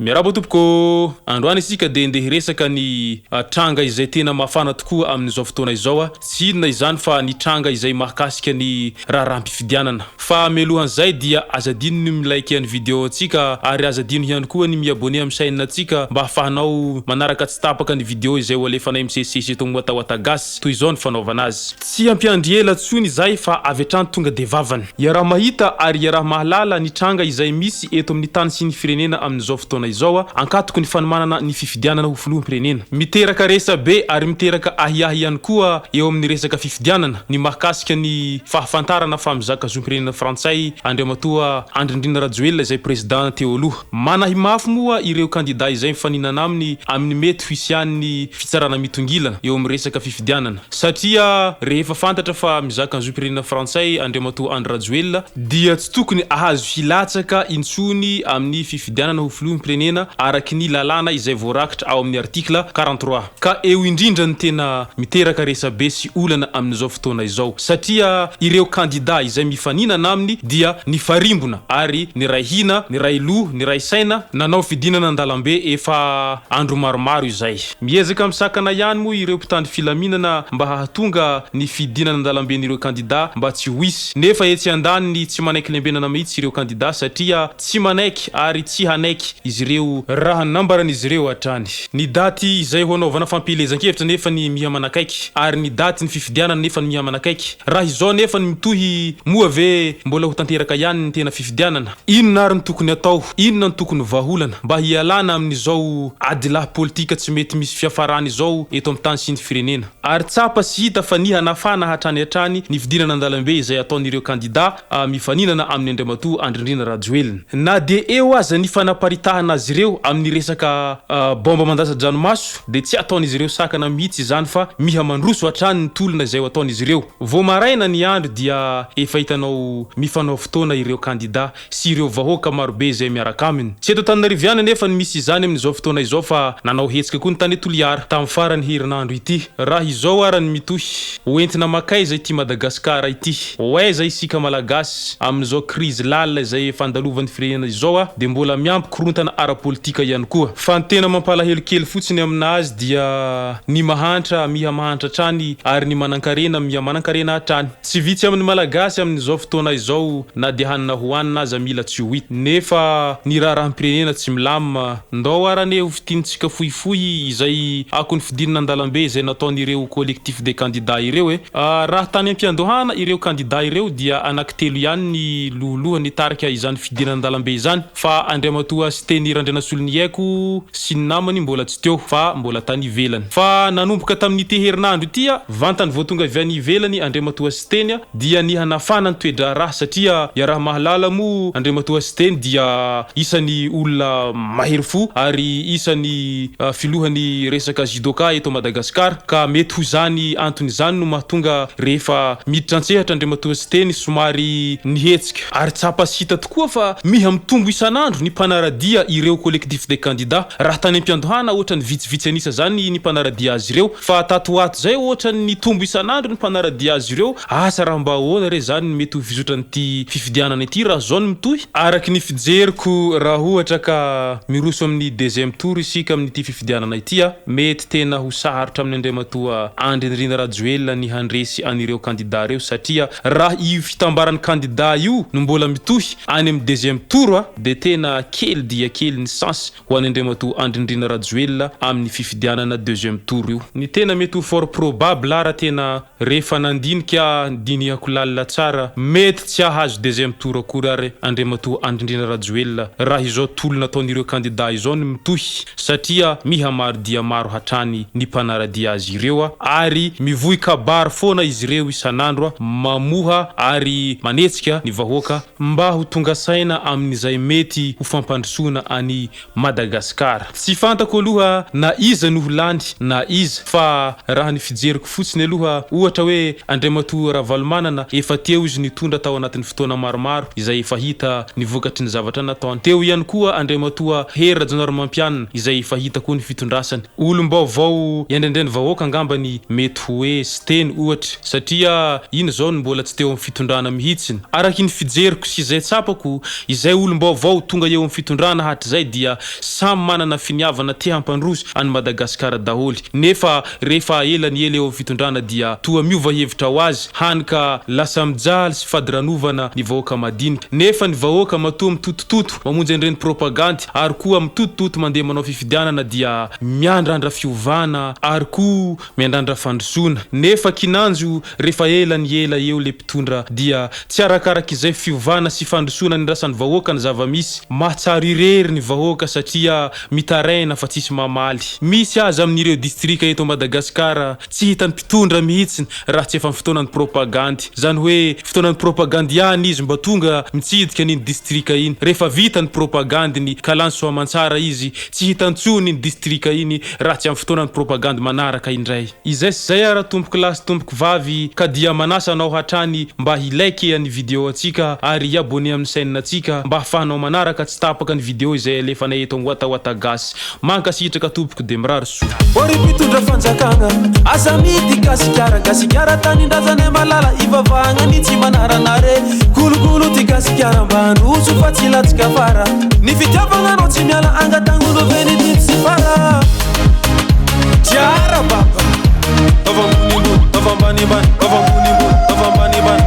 Miarahaba tompoko, androany isika de ndeha hiresaka ny tranga izay tena mafana tokoa amin'izao fotoana izao. Tsy inona izany fa ny tranga izay mahakasika ny raharam-pifidianana. Fa mialohan'izay dia azadino ny milike ny video antsika ary azadino ihany koa ny miabone amin'ny chaîne antsika mba ahafahanao manaraka tsy tapaka ny video izay ho alefanay misesisy eto Ottawa gasy toy izao ny fanaovana azy. Tsy ampiandry ela tsony izay fa avy hatrany tonga de vavany. Ia raha mahita ary ia raha mahalala ny tranga izay misy eto amin'ny tany sy ny firenena amin'izao fotoana izao ankatoko ny fanomanana ny fifidianana ho filoham-pirenena. Miteraka resabe ary miteraka ahiahy ihany koa eo amin'ny resaka fifidianana ny mahakasika ny fahafantarana fa mizaka zom-pirenena Frantsay Andriamatoa Andry Rajoelina izay president teo aloha. Manahy mafy moa ireo kandida izay mifaninana aminy amin'ny mety hisy ny fitsarana mitongilana eo amin'ny resaka fifidianana. Satria rehefa fantatra fa mizaka zom-pirenena Frantsay Andriamatoa Andry Rajoelina dia tsy tokony ahazo hilatsaka intsony amin'ny fifidianana ho filoham-pirenena araky ny lalàna izay voarakitra ao amin'ny artikla 43. Ka eo indrindra ny tena miteraka resabe sy olana amin'izao fotoana izao satria ireo kandida izay mifaninana aminy dia ny farimbona ary ny ray hina, ny ray loha, ny ray saina nanao fidinana andalambe efa andro maromaro izay. Miezaka misakana ihany moa ireo mpitandro filaminana mba hahatonga ny fidinana andalamben'ireo kandida mba tsy hoisy. Nefa etsy andaniny tsy manaiky lembenana mihitsy ireo kandida satria tsy manaiky ary tsy hanaiky izy ireo raha nambaran'izy ireo hatrany. Ny daty izay ho anaovana fampilezan-kevitra nefa ny miha manakaiky ary ny daty ny fifidianana nefa ny miha manakaiky. Raha izao nefa ny mitohy moa ve mbola ho tanteraka ihany ny tena fifidianana. Inona ary ny tokony atao? Inona ny tokony vaholana mba hialana amin'izao adilahy politika tsy mety misy fiafarany izao eto amin'ny tany sy ny firenena. Ary tsapa sy hita fa niha nafana hatrany ny fidinana andalambe izay ataon'ireo kandida mifaninana amin'ny Andriamatoa Andry Rajoelina. Na de eo aza ny fanaparitahana azy ireo amin'ny resaka bomba mandasa-dranomaso de tsy ataon'izy ireo sakana mihitsy izany fa miha mandroso hatrany ny tolona izay ataon'izy ireo. Vao maraina ny andro dia efa hitanao mifanao fotoana ireo kandida sy ireo vahoaka marobe izay miaraka aminy. Tsy eto Antananarivo nefa ny misy izany amin'izao fotoana izao fa nanao hetsika koa ny tany Toliara tamin'ny farany herinandro ity. Raha izao arany mitohy hoentina makay izay ty Madagasikara ity. Oaiza isika malagasy amin'izao krizy lalina izay efa andalovan'ny firenena izao de mbola miampy korontana ara-politika ihany koa. Fa ny tena mampalahelo kely fotsiny aminazy dia ny mahantra miha mahantra hatrany ary ny manankarena miha manankarena hatrany. Tsy vitsy amin'ny malagasy amin'izao fotoana izao na dia hanina hohanina aza mila tsy ho hita. Nefa ny raharaham-pirenena tsy milamina ndao arane ho fidinitsika fohifohy izay ako ny fidinana andalambe izay nataon'ireo collectif des candidats ireo raha tany ampiandohana ireo kandida ireo dia anankitelo ihany ny lolohany tarika izany fidinana andalambe izany fa Andriamatoa Steny Randrianasolony haiko sy ny namany mbola tsy teo fa mbola tany ivelany. Fa nanomboka tamin'ity herinandro ity vantany vao tonga avy any ivelany Andriamatoa Steny dia niha nafana ny toedra raha satria ia raha mahalala mo Andriamatoa Steny dia isan'ny olona mahery fo ary isan'ny filohan'ny resaka judoka eto Madagasikara ka mety ho zany antony zany no mahatonga rehefa miditra antsehatra Andriamatoa Steny somary nihetsika ary tsapa sy hita tokoa fa miha mitombo isanandro ny mpanaradia ireo collectif des candidats. Raha tany ampiandohana ohatrany vitsivitsy anisa zany ny mpanaradia azy ireo fa tatoato zay ohatrany ny tombo isanandro ny mpanaradia azy ireo asa raha mba ahoana re zany mety ho fizotranyity fifidianana ity raha zao ny mitohy. Araky ny fijeriko raha ohatra ka miroso amin'ny deuxième tour isika amin'ity fifidianana ity mety tena ho saharitra amin'ny Andriamatoa Andry Rajoelina ny handresy anireo kandida reo satria raha io fitambaran'ny kandida io no mbola mitohy any amin'ny deuxième tour de tena kely dia kely ny chance ho an'ny Andriamatoa Andry Rajoelina amin'ny fifidianana deuxième tour io. Ny tena mety ho fort probable raha tena rehefa nandinika dinihako lalina tsara mety tsy ahazo deuxième tour akory ary Andriamatoa Andry Rajoelina raha izao tolona ataon'ireo kandida izao ny mitohy satria miha maro dia maro hatrany ny mpanaradia azy ireo ary mivoy kabary foana izy ireo isanandro mamoha ary manetsika ny vahoaka mba ho tonga saina amin'izay mety ho fampandrosoana any Madagasikara. Tsy fantako aloha na iza no lany na iza fa raha ny fijeriko fotsiny aloha ohatra hoe Andriamatoa Ravalomanana efa teo izy nitondra tao anatin'ny fotoana maromaro izay efa hita ny vokatry ny zavatra nataony. Teo ihany koa Andriamatoa Hery Rajaonarimampianina izay efa hita koa ny fitondrasany. Olom-baovao iandrendreny vahoaka angambany mety hoe Steny ohatra satria ino zao mbola tsy teo amin'ny fitondrana mihitsiny. Araky ny fijeriko sy izay tsapako izay olom-baovao tonga eo amin'ny fitondrana hatry zay dia samy manana finiavana te hampandroso any Madagasikara daholy. Nefa rehefa elany ely eo amin'ny fitondrana dia toa miova hevitra ho azy hanika lasa mijaly sy fadiranovana ny vahoaka madinika. Nefa ny vahoaka matoa mitotototo mamonjy an'ireny propagandy ary koa mitotototo mandeha manao fifidianana dia miandrandra fiovana ary koa miandrandra fandrosoana. Nefa kinanjo rehefa elany ela eo le mpitondra dia tsy arakaraka izay fiovana sy fandrosoana ny rasan'ny vahoaka ny zava-misy. Mahatsara irery ny vahoaka satria mitaraina fa tsisy mamaly. Misy aza amin'ireo distrika eto Madagasikara tsy hitany mpitondra mihitsiny raha tsy efa amin'ny fotoanan'ny propagandy. Zany hoe fotoanan'ny propagandy ihany izy mba tonga mitsidika n'iny distrika iny. Rehefa vita ny propagandiny ka lany soamantsara izy tsy hitany tsony iny distrika iny raha tsy amin'ny fotoanan'ny propagandy manaraka indray. Izay sy zay ara tompoky lahy sy tompoky vavy ka dia manasa anao hatrany mba hilike ny video atsika ary hiabone amin'ny chaîne atsika mba ahafahanao manaraka tsy tapaka ny video izay alefanay eto Wata Gasy. Mankasitraka tompoky de mirary soa. Ori mpitondra fanjakana asa mity gasikara tanindrazana malala ivavahagna ny tsy manaranare gologolo ty gasikara mba handroso fa tsy latsika fara ny fitiavagna anao tsy miala angatagnono veny ty tsy fara tiara baba avambonimbony avambanimbany avambonimbony avambanimbany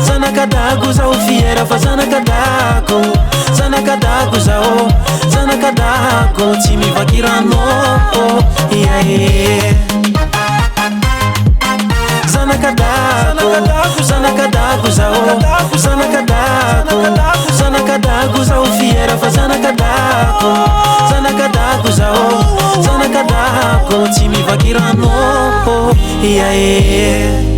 zanakadago zao fiera fa zanakadago tsy mivakirano iae zanakadago zao fiera fa zanakadago zao tsy mivakirano iae